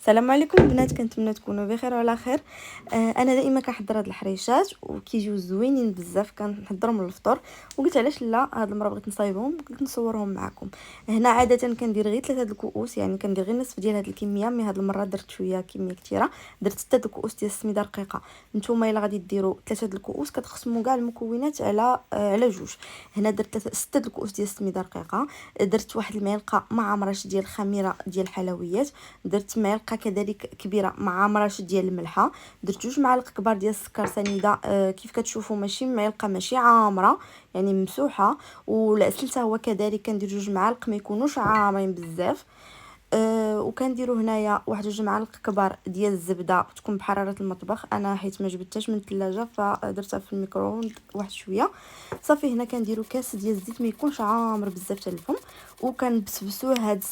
السلام عليكم البنات، كنتمنى تكونوا بخير وعلى خير. انا دائما كنحضر هاد الحريشات وكيجيو زوينين بزاف، كنحضرهم للفطور وقلت علاش لا هاد المره بغيت نصايبهم، قلت نصورهم معكم. هنا عاده كندير غير 3 د الكؤوس، يعني كندير غير نصف ديال هاد الكميه، مي هاد المره درت شويه كميه كثيره، درت 6 د الكؤوس ديال السميده رقيقه. نتوما الا غادي ديروا 3 د الكؤوس كتقسموا كاع المكونات على جوج. هنا درت 6 د الكؤوس ديال السميده رقيقه، درت واحد المعلقه مع مرش ديال الخميره ديال الحلويات، درت معلقه كذلك كبيره مع مرش ديال الملحه، درت 2 معالق كبار ديال السكر سنيده، كيف كتشوفوا ماشي معلقه ماشي عامره يعني ممسوحه، والعسل حتى هو كذلك كندير 2 معالق ما يكونوش عامرين بزاف. وكنديروا هنايا واحد 2 معالق كبار ديال الزبده تكون بحراره المطبخ، انا حيت ما جبدتهاش من الثلاجه فدرتها في الميكرووند واحد شويه. صافي هنا كنديروا كاس ديال الزيت ما يكونش عامر بزاف حتى الفم، وكنبسبسوه هاد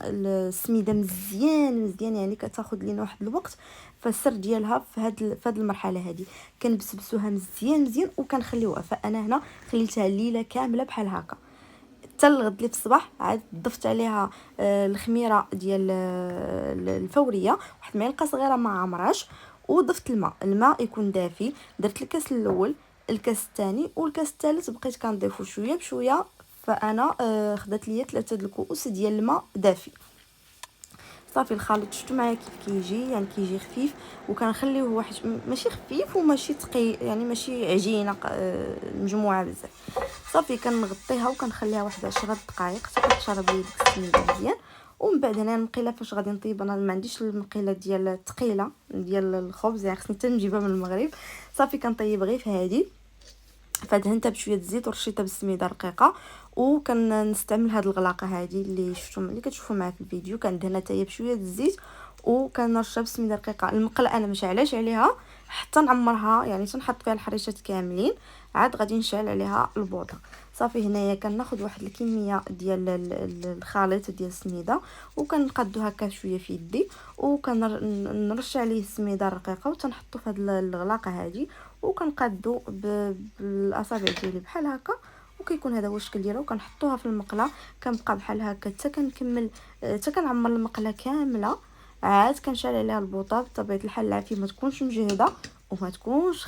السميده مزيان يعني كتاخذ لينا واحد الوقت. فالسر ديالها في هاد المرحله هذه كنبسبسوها مزيان وكنخليوها. فانا هنا خليتها الليله كامله بحال هكا حتى الغد اللي في الصباح، عاد ضفت عليها الخميره ديال الفوريه، واحد معلقه صغيره مع عمراش، وضفت الماء يكون دافي. درت الكاس الاول، الكاس الثاني والكاس الثالث بقيت كنضيفو شويه بشويه. فانا خدات ليا 3 د الكؤوس ديال الماء دافي. صافي الخليط شفتوا معايا كيف كيجي، يعني كيجي خفيف، وكنخليوه واحد ماشي خفيف وماشي ثقيل، يعني ماشي عجينه مجموعه بزاف. صافي كنغطيها وكنخليها واحد 10 دقائق حتى كتشرب لي ديك السميده مزيان. ومن بعد هنا المقيله فاش غادي نطيب، انا ما عنديش المقيله ديال الثقيله ديال الخبز، يعني خصني حتى نجيبها من المغرب. صافي كنطيب غير في هذه، فدهنتها بشويه الزيت ورشيتها بالسميده رقيقه، وكنستعمل هاد الغلاقه هذه اللي كتشوفوا معايا في الفيديو، كندهنها حتى هي بشويه الزيت وكنرشها بالسميده رقيقه. المقله انا مش علاش عليها حتى نعمرها، يعني تنحط فيها الحريشات كاملين، عاد غادي نشعل عليها البوطه. صافي هنايا كناخذ واحد الكميه ديال الخليط ديال السميده وكنقادو هكا شويه في يدي، وكنرش عليه السميده الرقيقه وتنحطو في هاد الغلاقه هذه، وكنقادو بالاصابع ديالي بحال هكا، وكيكون هذا هو الشكل ديالها. وكنحطوها في المقله، كنبقى بحال هكا حتى كنكمل، حتى كنعمر المقله كامله. عاد كنشعل عليها البوطه بطبيعه الحال، العافيه ما تكونش مجهده وما تكونش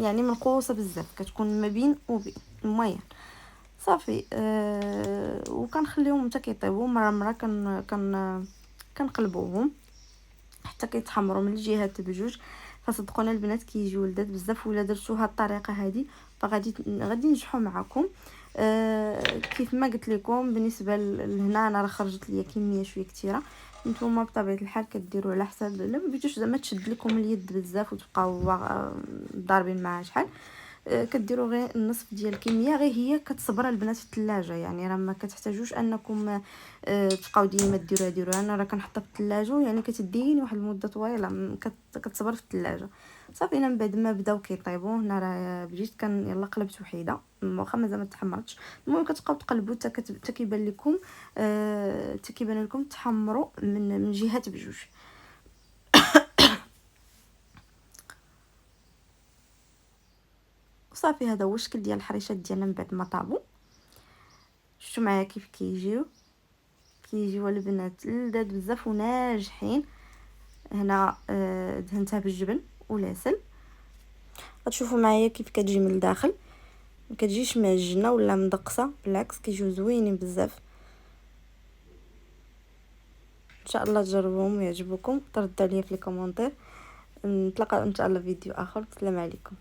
يعني منقوصه بزاف، كتكون ما بين وبين المهم. صافي وكنخليهم حتى كيطيبوا، مره كنقلبوهم حتى كيتحمروا من الجهات بجوج. فصدقونا البنات كيجيو لذاذ بزاف، ولا درتوها الطريقه هذه فغادي ينجحوا معكم. كيف ما قلت لكم بالنسبه لهنا انا راه خرجت ليا كميه شويه كثيره، نتوما بطبيعه الحال كديروا على حسب، لا ما بغيتوش زعما تشد لكم اليد بزاف وتبقاو ضاربين معها شحال. كديروا غير النصف ديال الكميه، غير هي كتصبر البنات في الثلاجه، يعني راه ما كتحتاجوش انكم تبقاو ديما ديروها. انا راه كنحطها في الثلاجه، يعني كتديني واحد المده طويله كتصبر في الثلاجه. صافي انا من بعد ما بداو كيطيبوا هنا راه بديت يلا قلبت وحيده، واخا مازال ما تحمرتش. المهم كتبقاو تقلبوا حتى كيبان لكم، حتى كيبان لكم تحمروا من جهات بجوج. صافي هذا هو الشكل ديال الحريشات ديالنا من بعد ما طابوا. شفتوا معايا كيف كيجيو البنات لذاذ بزاف وناجحين. هنا دهنتها بالجبن والعسل، غتشوفوا معايا كيف كتجي من الداخل، ما كتجيش معجنه ولا مدقصه، بالعكس كيجيو زوينين بزاف. ان شاء الله تجربوهم ويعجبوكم، تردوا عليا في الكومونتير. نتلاقاو ان شاء الله في فيديو اخر. السلام عليكم.